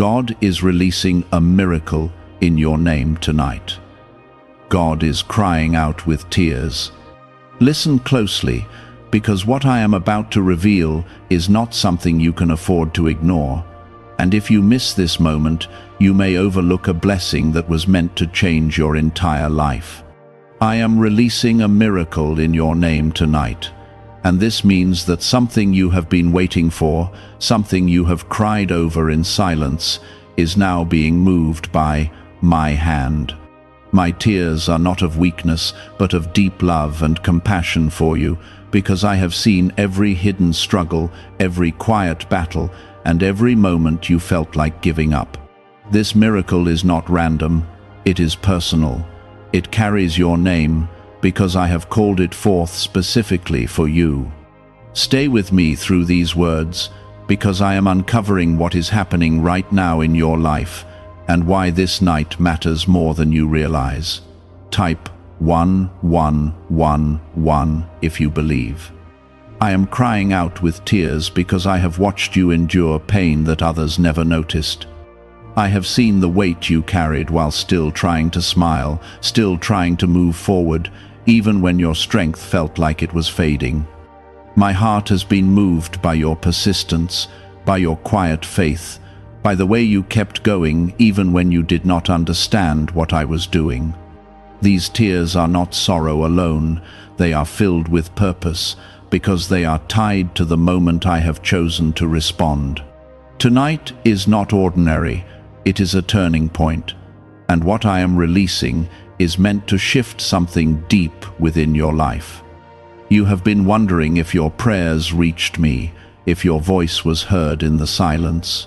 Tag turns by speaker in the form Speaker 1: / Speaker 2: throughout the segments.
Speaker 1: God is releasing a miracle in your name tonight. God is crying out with tears. Listen closely, because what I am about to reveal is not something you can afford to ignore. And if you miss this moment, you may overlook a blessing that was meant to change your entire life. I am releasing a miracle in your name tonight. And this means that something you have been waiting for, something you have cried over in silence, is now being moved by my hand. My tears are not of weakness, but of deep love and compassion for you, because I have seen every hidden struggle, every quiet battle, and every moment you felt like giving up. This miracle is not random, it is personal. It carries your name, because I have called it forth specifically for you. Stay with me through these words, because I am uncovering what is happening right now in your life, and why this night matters more than you realize. Type 1111 if you believe. I am crying out with tears because I have watched you endure pain that others never noticed. I have seen the weight you carried while still trying to smile, still trying to move forward, even when your strength felt like it was fading. My heart has been moved by your persistence, by your quiet faith, by the way you kept going even when you did not understand what I was doing. These tears are not sorrow alone, they are filled with purpose, because they are tied to the moment I have chosen to respond. Tonight is not ordinary, it is a turning point, and what I am releasing is meant to shift something deep within your life. You have been wondering if your prayers reached me, if your voice was heard in the silence.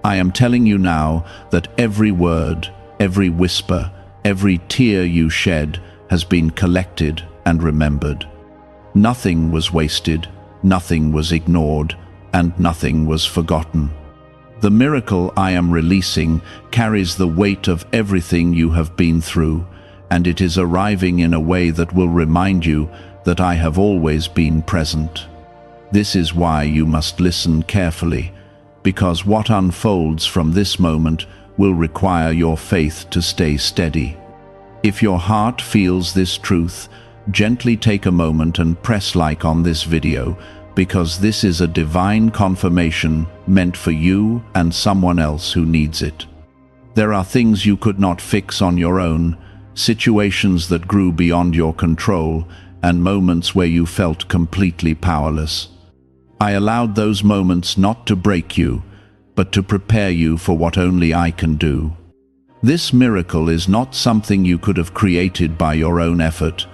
Speaker 1: I am telling you now that every word, every whisper, every tear you shed has been collected and remembered. Nothing was wasted, nothing was ignored, and nothing was forgotten. The miracle I am releasing carries the weight of everything you have been through, and it is arriving in a way that will remind you that I have always been present. This is why you must listen carefully, because what unfolds from this moment will require your faith to stay steady. If your heart feels this truth, gently take a moment and press like on this video, because this is a divine confirmation meant for you and someone else who needs it. There are things you could not fix on your own, situations that grew beyond your control, and moments where you felt completely powerless. I allowed those moments not to break you, but to prepare you for what only I can do. This miracle is not something you could have created by your own effort.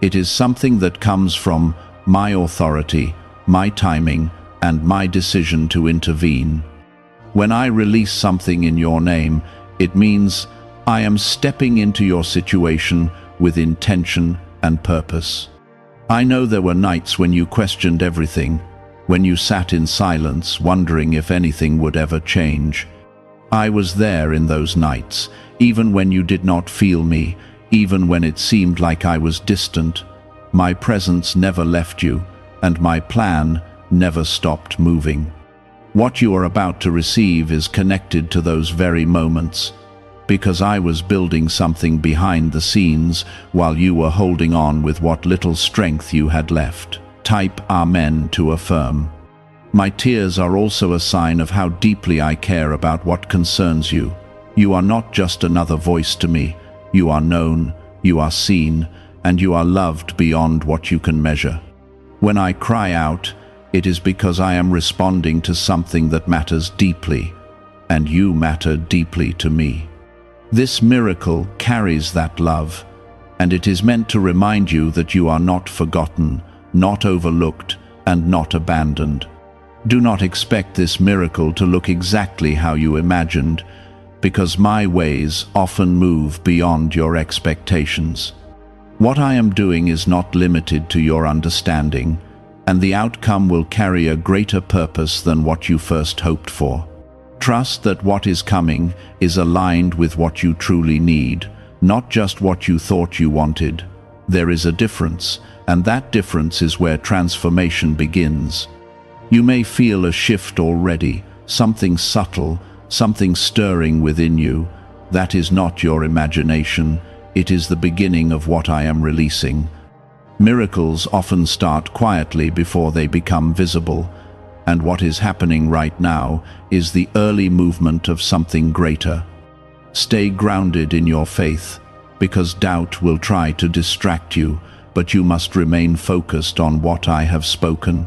Speaker 1: It is something that comes from my authority, my timing, and my decision to intervene. When I release something in your name, it means I am stepping into your situation with intention and purpose. I know there were nights when you questioned everything, when you sat in silence wondering if anything would ever change. I was there in those nights, even when you did not feel me, even when it seemed like I was distant. My presence never left you, and my plan never stopped moving. What you are about to receive is connected to those very moments, because I was building something behind the scenes while you were holding on with what little strength you had left. Type Amen to affirm. My tears are also a sign of how deeply I care about what concerns you. You are not just another voice to me. You are known, you are seen, and you are loved beyond what you can measure. When I cry out, it is because I am responding to something that matters deeply, and you matter deeply to me. This miracle carries that love, and it is meant to remind you that you are not forgotten, not overlooked, and not abandoned. Do not expect this miracle to look exactly how you imagined, because my ways often move beyond your expectations. What I am doing is not limited to your understanding, and the outcome will carry a greater purpose than what you first hoped for. Trust that what is coming is aligned with what you truly need, not just what you thought you wanted. There is a difference, and that difference is where transformation begins. You may feel a shift already, something subtle, something stirring within you. That is not your imagination, it is the beginning of what I am releasing. Miracles often start quietly before they become visible, and what is happening right now is the early movement of something greater. Stay grounded in your faith, because doubt will try to distract you, but you must remain focused on what I have spoken.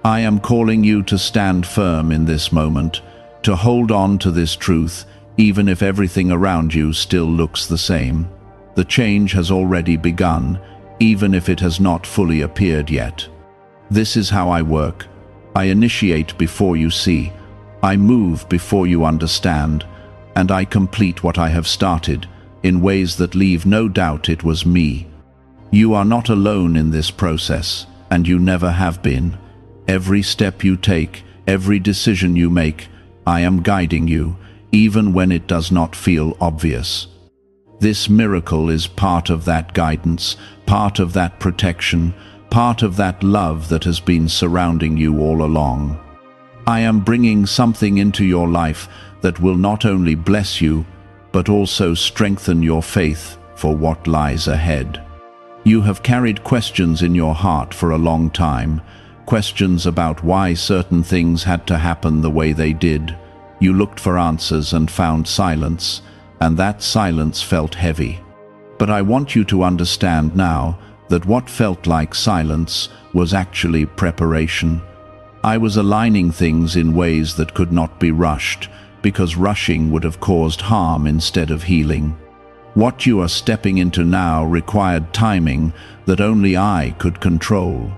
Speaker 1: I am calling you to stand firm in this moment, to hold on to this truth, even if everything around you still looks the same. The change has already begun, even if it has not fully appeared yet. This is how I work. I initiate before you see. I move before you understand. And I complete what I have started, in ways that leave no doubt it was me. You are not alone in this process, and you never have been. Every step you take, every decision you make, I am guiding you, even when it does not feel obvious. This miracle is part of that guidance, part of that protection, part of that love that has been surrounding you all along. I am bringing something into your life that will not only bless you, but also strengthen your faith for what lies ahead. You have carried questions in your heart for a long time, questions about why certain things had to happen the way they did. You looked for answers and found silence, and that silence felt heavy. But I want you to understand now that what felt like silence was actually preparation. I was aligning things in ways that could not be rushed, because rushing would have caused harm instead of healing. What you are stepping into now required timing that only I could control.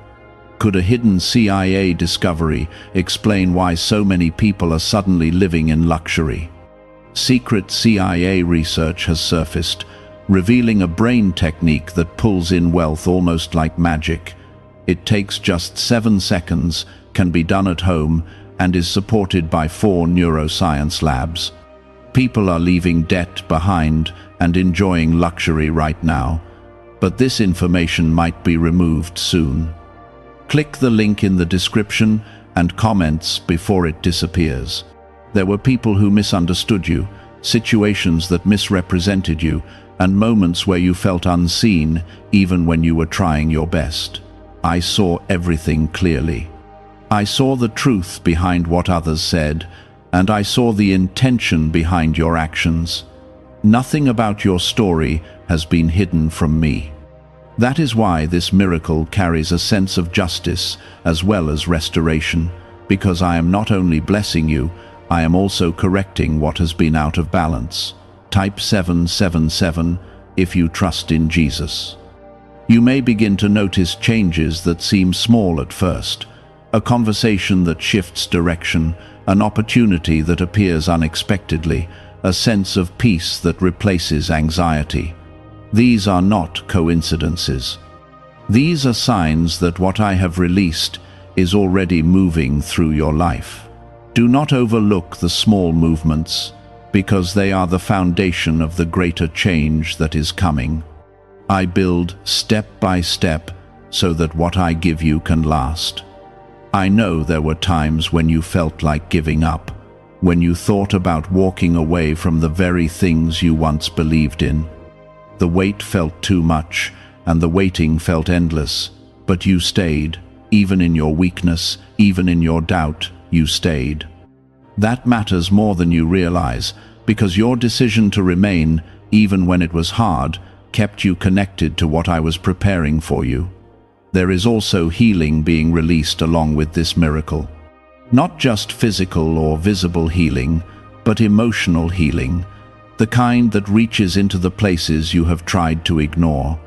Speaker 1: Could a hidden CIA discovery explain why so many people are suddenly living in luxury? Secret CIA research has surfaced, revealing a brain technique that pulls in wealth almost like magic. It takes just 7 seconds, can be done at home, and is supported by 4 neuroscience labs. People are leaving debt behind and enjoying luxury right now, but this information might be removed soon. Click the link in the description and comments before it disappears. There were people who misunderstood you, situations that misrepresented you, and moments where you felt unseen even when you were trying your best. I saw everything clearly. I saw the truth behind what others said, and I saw the intention behind your actions. Nothing about your story has been hidden from me. That is why this miracle carries a sense of justice as well as restoration, because I am not only blessing you, I am also correcting what has been out of balance. Type 777 if you trust in Jesus. You may begin to notice changes that seem small at first. A conversation that shifts direction, an opportunity that appears unexpectedly, a sense of peace that replaces anxiety. These are not coincidences. These are signs that what I have released is already moving through your life. Do not overlook the small movements, because they are the foundation of the greater change that is coming. I build step by step so that what I give you can last. I know there were times when you felt like giving up, when you thought about walking away from the very things you once believed in. The weight felt too much, and the waiting felt endless, but you stayed. Even in your weakness, even in your doubt, you stayed. That matters more than you realize, because your decision to remain, even when it was hard, kept you connected to what I was preparing for you. There is also healing being released along with this miracle. Not just physical or visible healing, but emotional healing, the kind that reaches into the places you have tried to ignore.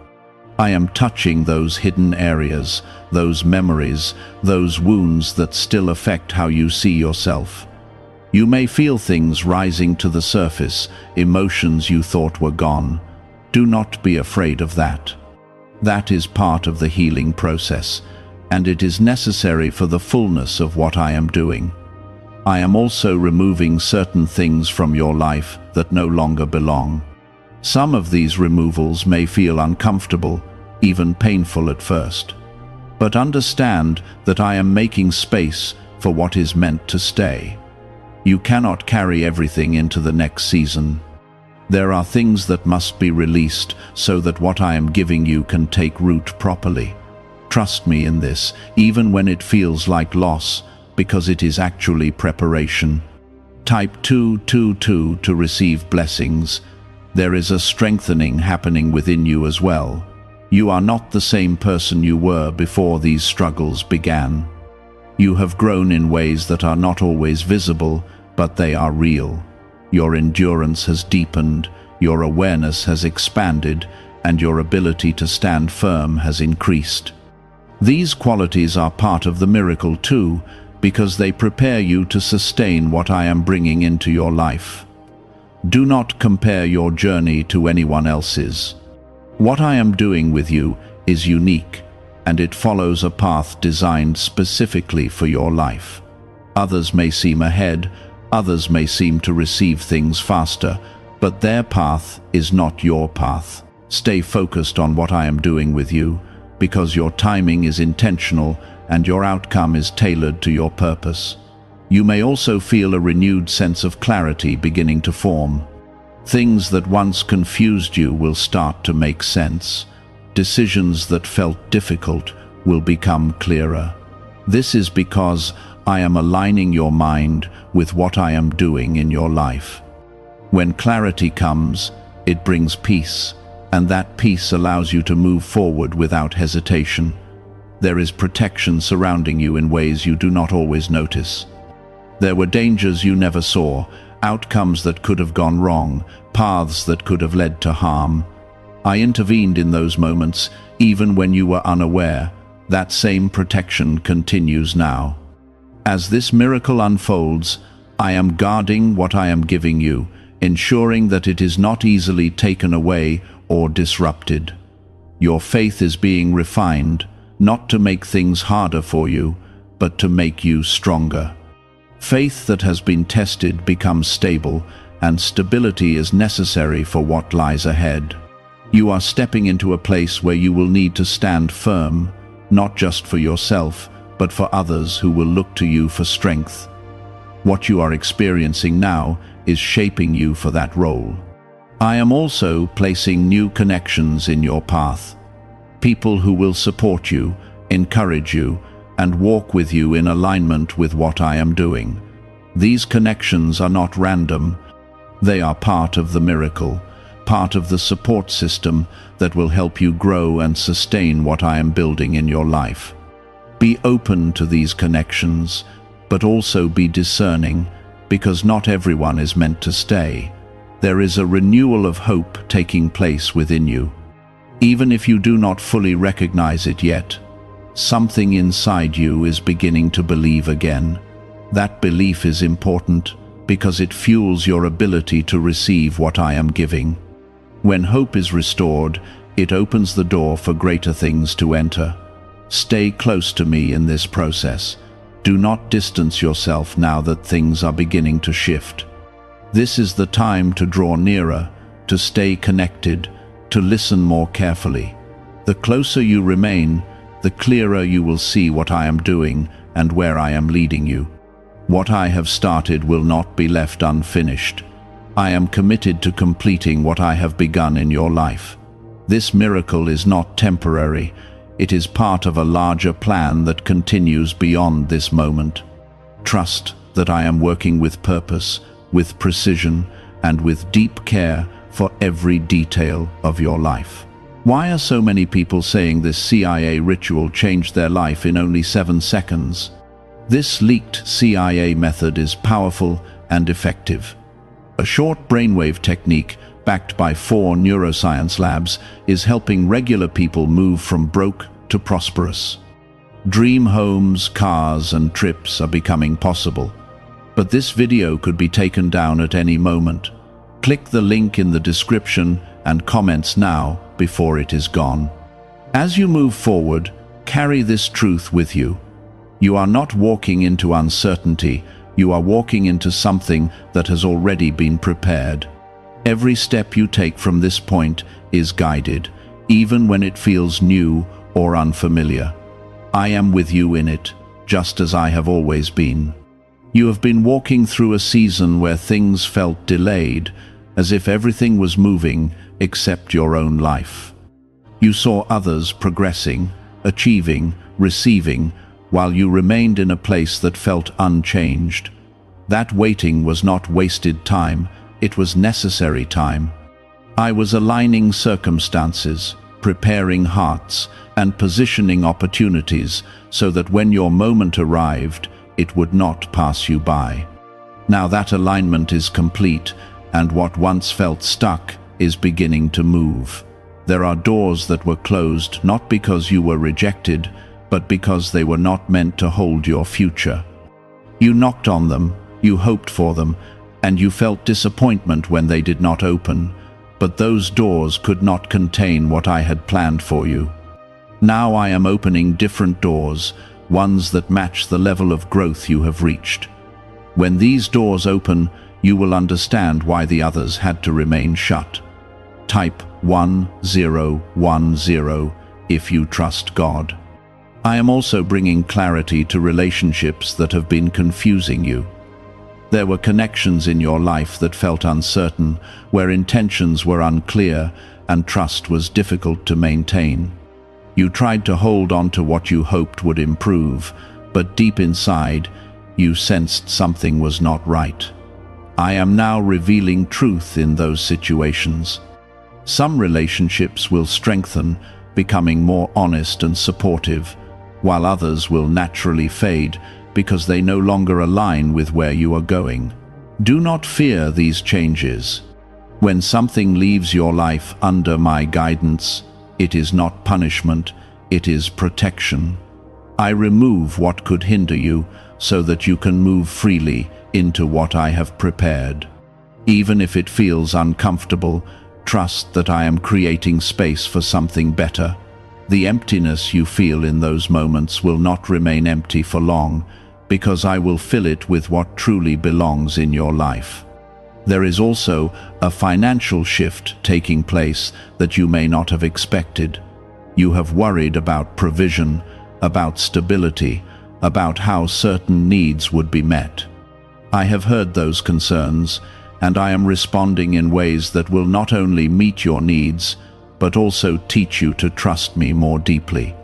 Speaker 1: I am touching those hidden areas, those memories, those wounds that still affect how you see yourself. You may feel things rising to the surface, emotions you thought were gone. Do not be afraid of that. That is part of the healing process, and it is necessary for the fullness of what I am doing. I am also removing certain things from your life that no longer belong. Some of these removals may feel uncomfortable, even painful at first. But understand that I am making space for what is meant to stay. You cannot carry everything into the next season. There are things that must be released so that what I am giving you can take root properly. Trust me in this, even when it feels like loss, because it is actually preparation. Type 222 to receive blessings. There is a strengthening happening within you as well. You are not the same person you were before these struggles began. You have grown in ways that are not always visible, but they are real. Your endurance has deepened, your awareness has expanded, and your ability to stand firm has increased. These qualities are part of the miracle too, because they prepare you to sustain what I am bringing into your life. Do not compare your journey to anyone else's. What I am doing with you is unique, and it follows a path designed specifically for your life. Others may seem ahead, others may seem to receive things faster, but their path is not your path. Stay focused on what I am doing with you, because your timing is intentional and your outcome is tailored to your purpose. You may also feel a renewed sense of clarity beginning to form. Things that once confused you will start to make sense. Decisions that felt difficult will become clearer. This is because I am aligning your mind with what I am doing in your life. When clarity comes, it brings peace, and that peace allows you to move forward without hesitation. There is protection surrounding you in ways you do not always notice. There were dangers you never saw, outcomes that could have gone wrong, paths that could have led to harm. I intervened in those moments, even when you were unaware. That same protection continues now. As this miracle unfolds, I am guarding what I am giving you, ensuring that it is not easily taken away or disrupted. Your faith is being refined, not to make things harder for you, but to make you stronger. Faith that has been tested becomes stable, and stability is necessary for what lies ahead. You are stepping into a place where you will need to stand firm, not just for yourself, but for others who will look to you for strength. What you are experiencing now is shaping you for that role. I am also placing new connections in your path. People who will support you, encourage you, and walk with you in alignment with what I am doing. These connections are not random. They are part of the miracle, part of the support system that will help you grow and sustain what I am building in your life. Be open to these connections, but also be discerning, because not everyone is meant to stay. There is a renewal of hope taking place within you. Even if you do not fully recognize it yet, something inside you is beginning to believe again. That belief is important because it fuels your ability to receive what I am giving. When hope is restored, it opens the door for greater things to enter. Stay close to me in this process. Do not distance yourself now that things are beginning to shift. This is the time to draw nearer, to stay connected, to listen more carefully. The closer you remain, the clearer you will see what I am doing and where I am leading you. What I have started will not be left unfinished. I am committed to completing what I have begun in your life. This miracle is not temporary. It is part of a larger plan that continues beyond this moment. Trust that I am working with purpose, with precision, and with deep care for every detail of your life. Why are so many people saying this CIA ritual changed their life in only 7 seconds? This leaked CIA method is powerful and effective. A short brainwave technique, backed by 4 neuroscience labs, is helping regular people move from broke to prosperous. Dream homes, cars, and trips are becoming possible. But this video could be taken down at any moment. Click the link in the description and comments now before it is gone. As you move forward, carry this truth with you. You are not walking into uncertainty, you are walking into something that has already been prepared. Every step you take from this point is guided, even when it feels new or unfamiliar. I am with you in it, just as I have always been. You have been walking through a season where things felt delayed, as if everything was moving except your own life. You saw others progressing, achieving, receiving, while you remained in a place that felt unchanged. That waiting was not wasted time, it was necessary time. I was aligning circumstances, preparing hearts, and positioning opportunities so that when your moment arrived, it would not pass you by. Now that alignment is complete, and what once felt stuck is beginning to move. There are doors that were closed not because you were rejected, but because they were not meant to hold your future. You knocked on them, you hoped for them, and you felt disappointment when they did not open, but those doors could not contain what I had planned for you. Now I am opening different doors, ones that match the level of growth you have reached. When these doors open, you will understand why the others had to remain shut. Type 1010 if you trust God. I am also bringing clarity to relationships that have been confusing you. There were connections in your life that felt uncertain, where intentions were unclear and trust was difficult to maintain. You tried to hold on to what you hoped would improve, but deep inside, you sensed something was not right. I am now revealing truth in those situations. Some relationships will strengthen, becoming more honest and supportive, while others will naturally fade because they no longer align with where you are going. Do not fear these changes. When something leaves your life under my guidance, it is not punishment, it is protection. I remove what could hinder you so that you can move freely into what I have prepared. Even if it feels uncomfortable, trust that I am creating space for something better. The emptiness you feel in those moments will not remain empty for long, because I will fill it with what truly belongs in your life. There is also a financial shift taking place that you may not have expected. You have worried about provision, about stability, about how certain needs would be met. I have heard those concerns, and I am responding in ways that will not only meet your needs, but also teach you to trust me more deeply.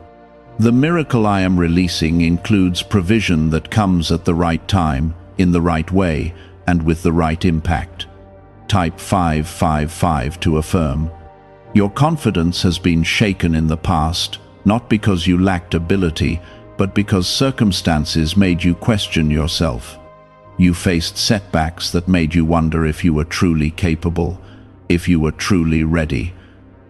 Speaker 1: The miracle I am releasing includes provision that comes at the right time, in the right way, and with the right impact. Type 555 to affirm. Your confidence has been shaken in the past, not because you lacked ability, but because circumstances made you question yourself. You faced setbacks that made you wonder if you were truly capable, if you were truly ready.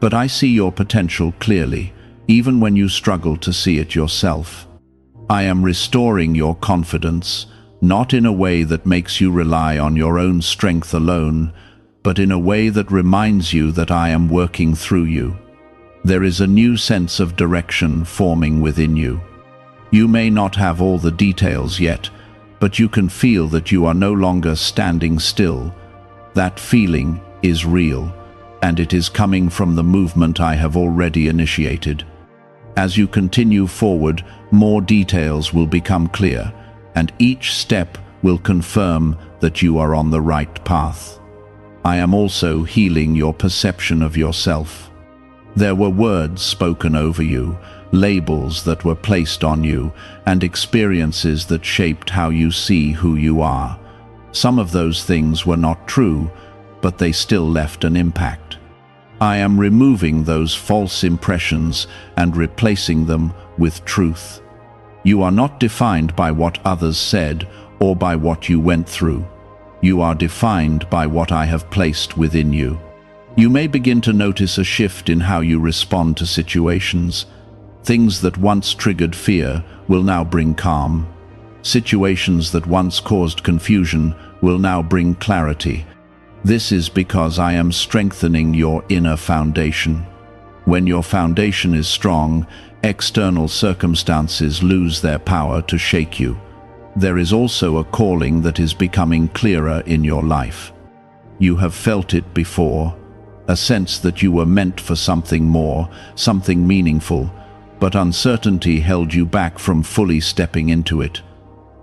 Speaker 1: But I see your potential clearly, even when you struggle to see it yourself. I am restoring your confidence, not in a way that makes you rely on your own strength alone, but in a way that reminds you that I am working through you. There is a new sense of direction forming within you. You may not have all the details yet, but you can feel that you are no longer standing still. That feeling is real, and it is coming from the movement I have already initiated. As you continue forward, more details will become clear, and each step will confirm that you are on the right path. I am also healing your perception of yourself. There were words spoken over you, labels that were placed on you, and experiences that shaped how you see who you are. Some of those things were not true, but they still left an impact. I am removing those false impressions and replacing them with truth. You are not defined by what others said or by what you went through. You are defined by what I have placed within you. You may begin to notice a shift in how you respond to situations. Things that once triggered fear will now bring calm. Situations that once caused confusion will now bring clarity. This is because I am strengthening your inner foundation. When your foundation is strong, external circumstances lose their power to shake you. There is also a calling that is becoming clearer in your life. You have felt it before, a sense that you were meant for something more, something meaningful, but uncertainty held you back from fully stepping into it.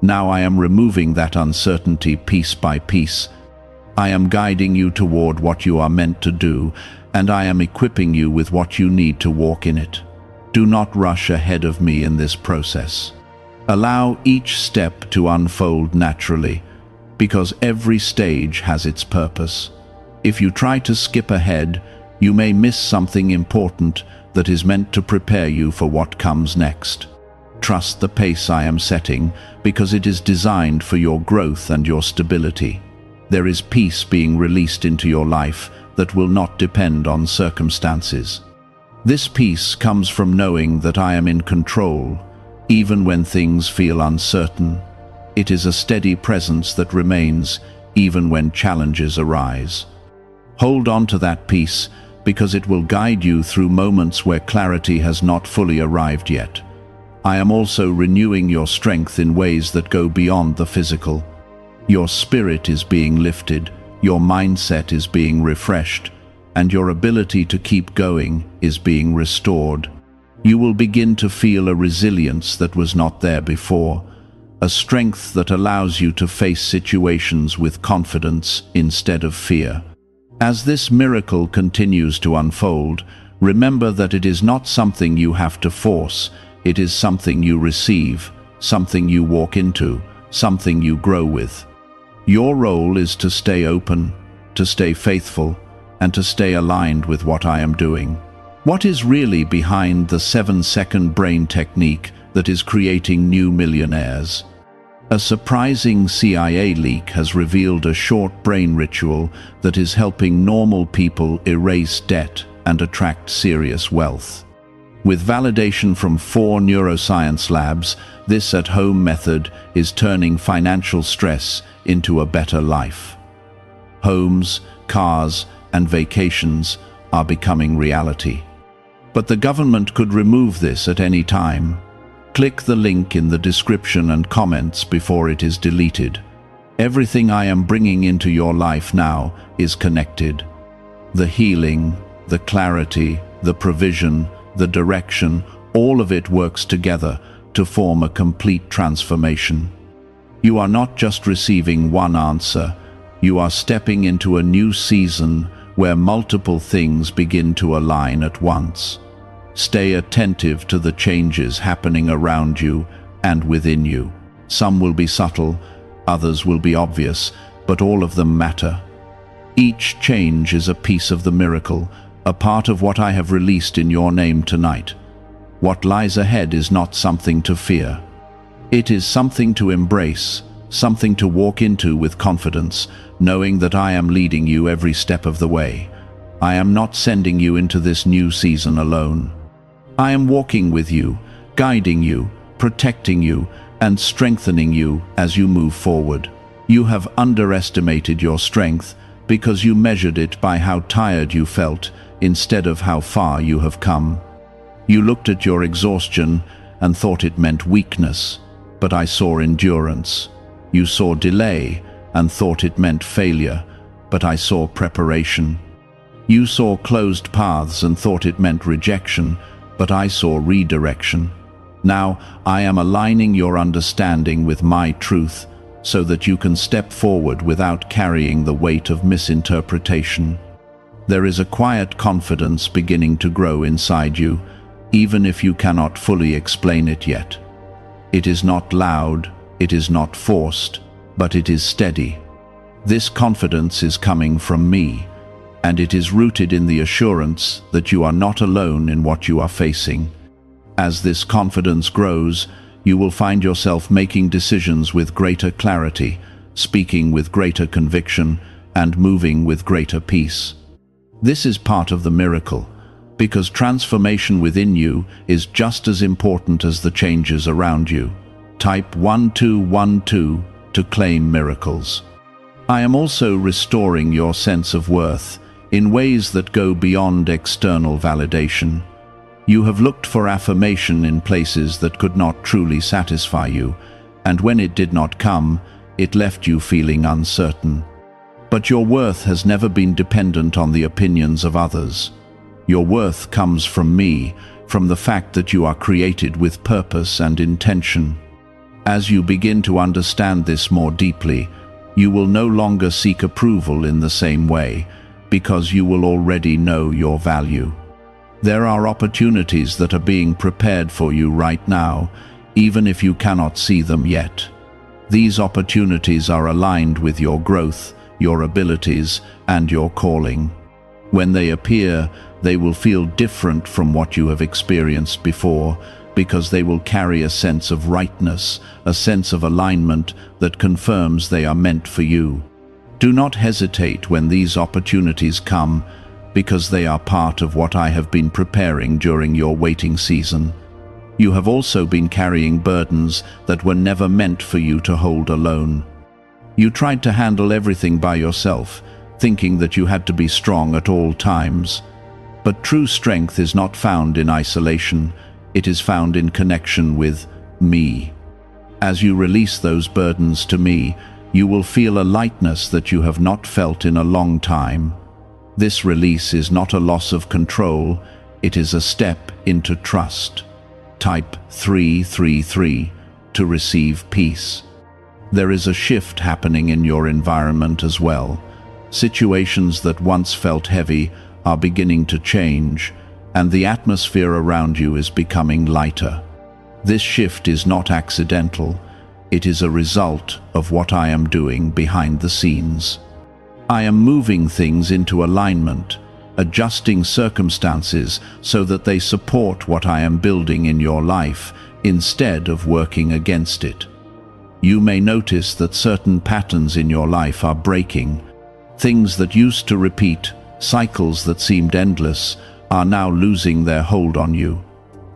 Speaker 1: Now I am removing that uncertainty piece by piece. I am guiding you toward what you are meant to do, and I am equipping you with what you need to walk in it. Do not rush ahead of me in this process. Allow each step to unfold naturally, because every stage has its purpose. If you try to skip ahead, you may miss something important that is meant to prepare you for what comes next. Trust the pace I am setting, because it is designed for your growth and your stability. There is peace being released into your life that will not depend on circumstances. This peace comes from knowing that I am in control, even when things feel uncertain. It is a steady presence that remains even when challenges arise. Hold on to that peace, because it will guide you through moments where clarity has not fully arrived yet. I am also renewing your strength in ways that go beyond the physical. Your spirit is being lifted, your mindset is being refreshed, and your ability to keep going is being restored. You will begin to feel a resilience that was not there before, a strength that allows you to face situations with confidence instead of fear. As this miracle continues to unfold, remember that it is not something you have to force. It is something you receive, something you walk into, something you grow with. Your role is to stay open, to stay faithful, and to stay aligned with what I am doing. What is really behind the 7-second brain technique that is creating new millionaires? A surprising CIA leak has revealed a short brain ritual that is helping normal people erase debt and attract serious wealth. With validation from 4 neuroscience labs, this at-home method is turning financial stress into a better life. Homes, cars, and vacations are becoming reality. But the government could remove this at any time. Click the link in the description and comments before it is deleted. Everything I am bringing into your life now is connected. The healing, the clarity, the provision, the direction, all of it works together to form a complete transformation. You are not just receiving one answer, you are stepping into a new season where multiple things begin to align at once. Stay attentive to the changes happening around you and within you. Some will be subtle, others will be obvious, but all of them matter. Each change is a piece of the miracle, a part of what I have released in your name tonight. What lies ahead is not something to fear. It is something to embrace, something to walk into with confidence, knowing that I am leading you every step of the way. I am not sending you into this new season alone. I am walking with you, guiding you, protecting you, and strengthening you as you move forward. You have underestimated your strength because you measured it by how tired you felt instead of how far you have come. You looked at your exhaustion and thought it meant weakness, but I saw endurance. You saw delay and thought it meant failure, but I saw preparation. You saw closed paths and thought it meant rejection, but I saw redirection. Now I am aligning your understanding with my truth so that you can step forward without carrying the weight of misinterpretation. There is a quiet confidence beginning to grow inside you, even if you cannot fully explain it yet. It is not loud, it is not forced, but it is steady. This confidence is coming from me, and it is rooted in the assurance that you are not alone in what you are facing. As this confidence grows, you will find yourself making decisions with greater clarity, speaking with greater conviction, and moving with greater peace. This is part of the miracle, because transformation within you is just as important as the changes around you. Type 1212 to claim miracles. I am also restoring your sense of worth in ways that go beyond external validation. You have looked for affirmation in places that could not truly satisfy you, and when it did not come, it left you feeling uncertain. But your worth has never been dependent on the opinions of others. Your worth comes from me, from the fact that you are created with purpose and intention. As you begin to understand this more deeply, you will no longer seek approval in the same way, because you will already know your value. There are opportunities that are being prepared for you right now, even if you cannot see them yet. These opportunities are aligned with your growth, your abilities, and your calling. When they appear, they will feel different from what you have experienced before, because they will carry a sense of rightness, a sense of alignment that confirms they are meant for you. Do not hesitate when these opportunities come, because they are part of what I have been preparing during your waiting season. You have also been carrying burdens that were never meant for you to hold alone. You tried to handle everything by yourself, thinking that you had to be strong at all times. But true strength is not found in isolation, it is found in connection with me. As you release those burdens to me, you will feel a lightness that you have not felt in a long time. This release is not a loss of control, it is a step into trust. Type 333 to receive peace. There is a shift happening in your environment as well. Situations that once felt heavy are beginning to change, and the atmosphere around you is becoming lighter. This shift is not accidental, it is a result of what I am doing behind the scenes. I am moving things into alignment, adjusting circumstances so that they support what I am building in your life, instead of working against it. You may notice that certain patterns in your life are breaking. Things that used to repeat, cycles that seemed endless, are now losing their hold on you.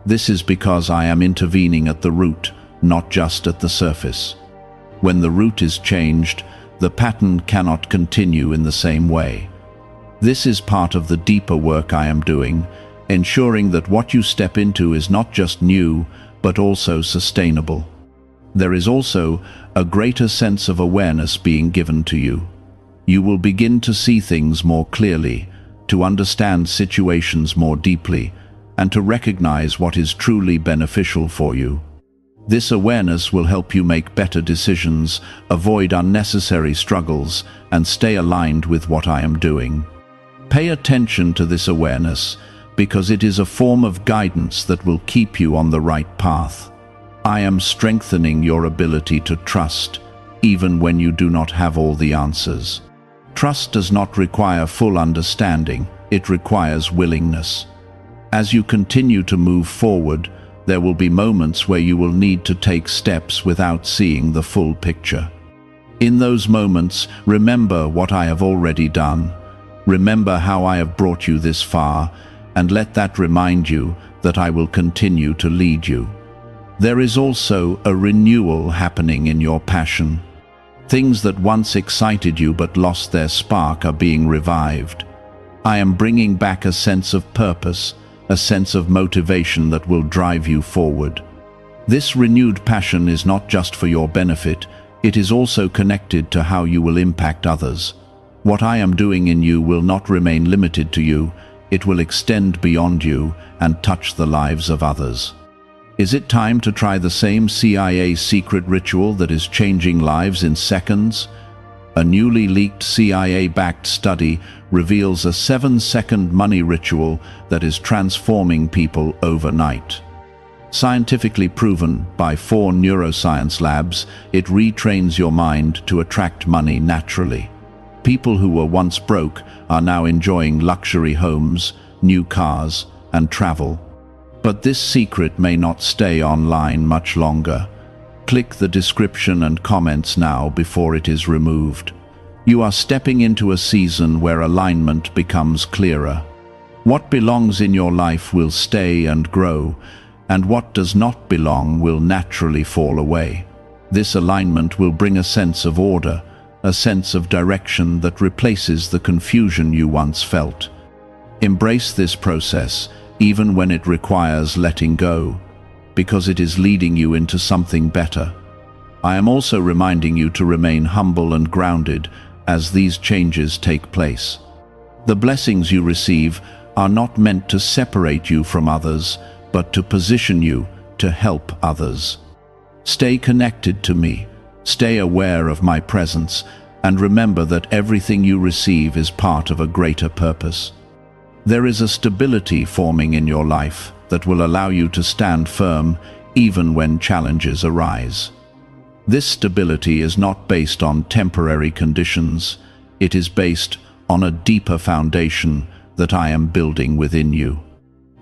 Speaker 1: This is because I am intervening at the root, not just at the surface. When the root is changed, the pattern cannot continue in the same way. This is part of the deeper work I am doing, ensuring that what you step into is not just new, but also sustainable. There is also a greater sense of awareness being given to you. You will begin to see things more clearly, to understand situations more deeply, and to recognize what is truly beneficial for you. This awareness will help you make better decisions, avoid unnecessary struggles, and stay aligned with what I am doing. Pay attention to this awareness, because it is a form of guidance that will keep you on the right path. I am strengthening your ability to trust, even when you do not have all the answers. Trust does not require full understanding, it requires willingness. As you continue to move forward, there will be moments where you will need to take steps without seeing the full picture. In those moments, remember what I have already done. Remember how I have brought you this far, and let that remind you that I will continue to lead you. There is also a renewal happening in your passion. Things that once excited you but lost their spark are being revived. I am bringing back a sense of purpose, a sense of motivation that will drive you forward. This renewed passion is not just for your benefit, it is also connected to how you will impact others. What I am doing in you will not remain limited to you, it will extend beyond you and touch the lives of others. Is it time to try the same CIA secret ritual that is changing lives in seconds? A newly leaked CIA-backed study reveals a 7-second money ritual that is transforming people overnight. Scientifically proven by 4 neuroscience labs, it retrains your mind to attract money naturally. People who were once broke are now enjoying luxury homes, new cars, and travel. But this secret may not stay online much longer. Click the description and comments now before it is removed. You are stepping into a season where alignment becomes clearer. What belongs in your life will stay and grow, and what does not belong will naturally fall away. This alignment will bring a sense of order, a sense of direction that replaces the confusion you once felt. Embrace this process, even when it requires letting go, because it is leading you into something better. I am also reminding you to remain humble and grounded as these changes take place. The blessings you receive are not meant to separate you from others, but to position you to help others. Stay connected to me, stay aware of my presence, and remember that everything you receive is part of a greater purpose. There is a stability forming in your life that will allow you to stand firm even when challenges arise. This stability is not based on temporary conditions, it is based on a deeper foundation that I am building within you.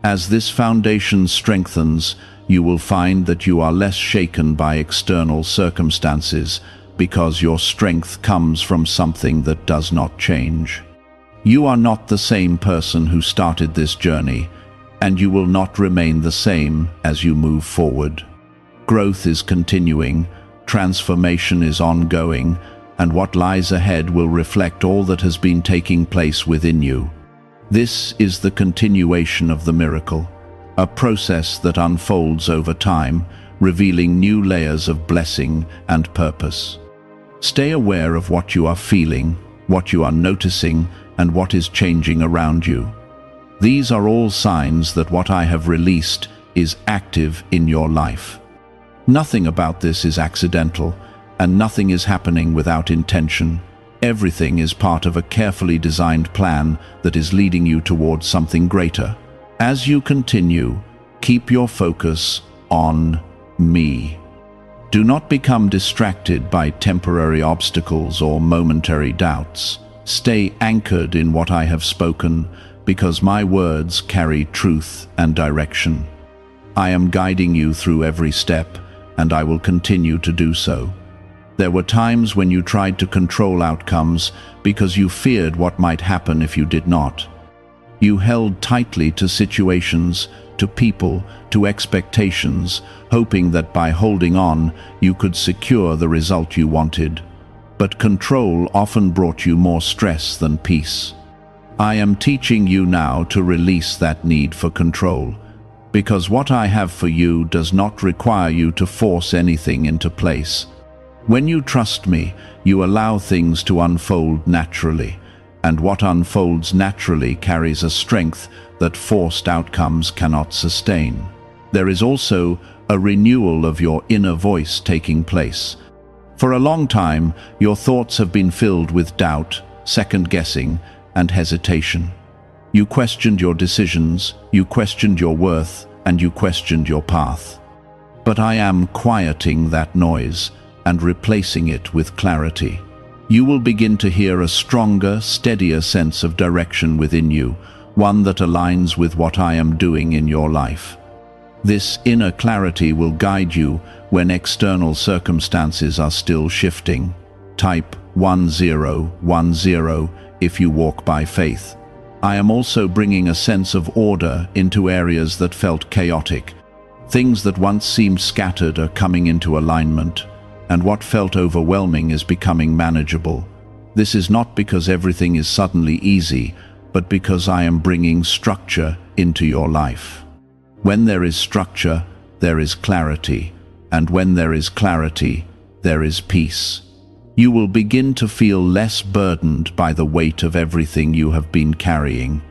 Speaker 1: As this foundation strengthens, you will find that you are less shaken by external circumstances because your strength comes from something that does not change. You are not the same person who started this journey, and you will not remain the same as you move forward. Growth is continuing, transformation is ongoing, and what lies ahead will reflect all that has been taking place within you. This is the continuation of the miracle, a process that unfolds over time, revealing new layers of blessing and purpose. Stay aware of what you are feeling, what you are noticing, and what is changing around you. These are all signs that what I have released is active in your life. Nothing about this is accidental, and nothing is happening without intention. Everything is part of a carefully designed plan that is leading you towards something greater. As you continue, keep your focus on me. Do not become distracted by temporary obstacles or momentary doubts. Stay anchored in what I have spoken, because my words carry truth and direction. I am guiding you through every step, and I will continue to do so. There were times when you tried to control outcomes because you feared what might happen if you did not. You held tightly to situations, to people, to expectations, hoping that by holding on, you could secure the result you wanted. But control often brought you more stress than peace. I am teaching you now to release that need for control, because what I have for you does not require you to force anything into place. When you trust me, you allow things to unfold naturally, and what unfolds naturally carries a strength that forced outcomes cannot sustain. There is also a renewal of your inner voice taking place. For a long time, your thoughts have been filled with doubt, second-guessing, and hesitation. You questioned your decisions, you questioned your worth, and you questioned your path. But I am quieting that noise and replacing it with clarity. You will begin to hear a stronger, steadier sense of direction within you, one that aligns with what I am doing in your life. This inner clarity will guide you when external circumstances are still shifting. Type 1010 if you walk by faith. I am also bringing a sense of order into areas that felt chaotic. Things that once seemed scattered are coming into alignment, and what felt overwhelming is becoming manageable. This is not because everything is suddenly easy, but because I am bringing structure into your life. When there is structure, there is clarity, and when there is clarity, there is peace. You will begin to feel less burdened by the weight of everything you have been carrying.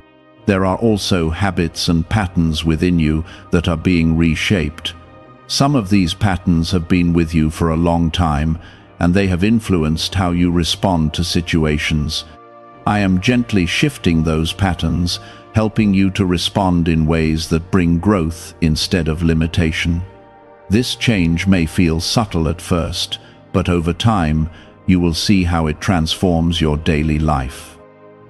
Speaker 1: There are also habits and patterns within you that are being reshaped. Some of these patterns have been with you for a long time, and they have influenced how you respond to situations. I am gently shifting those patterns, helping you to respond in ways that bring growth instead of limitation. This change may feel subtle at first, but over time, you will see how it transforms your daily life.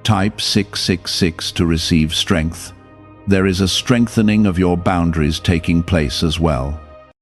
Speaker 1: Type 666 to receive strength. There is a strengthening of your boundaries taking place as well.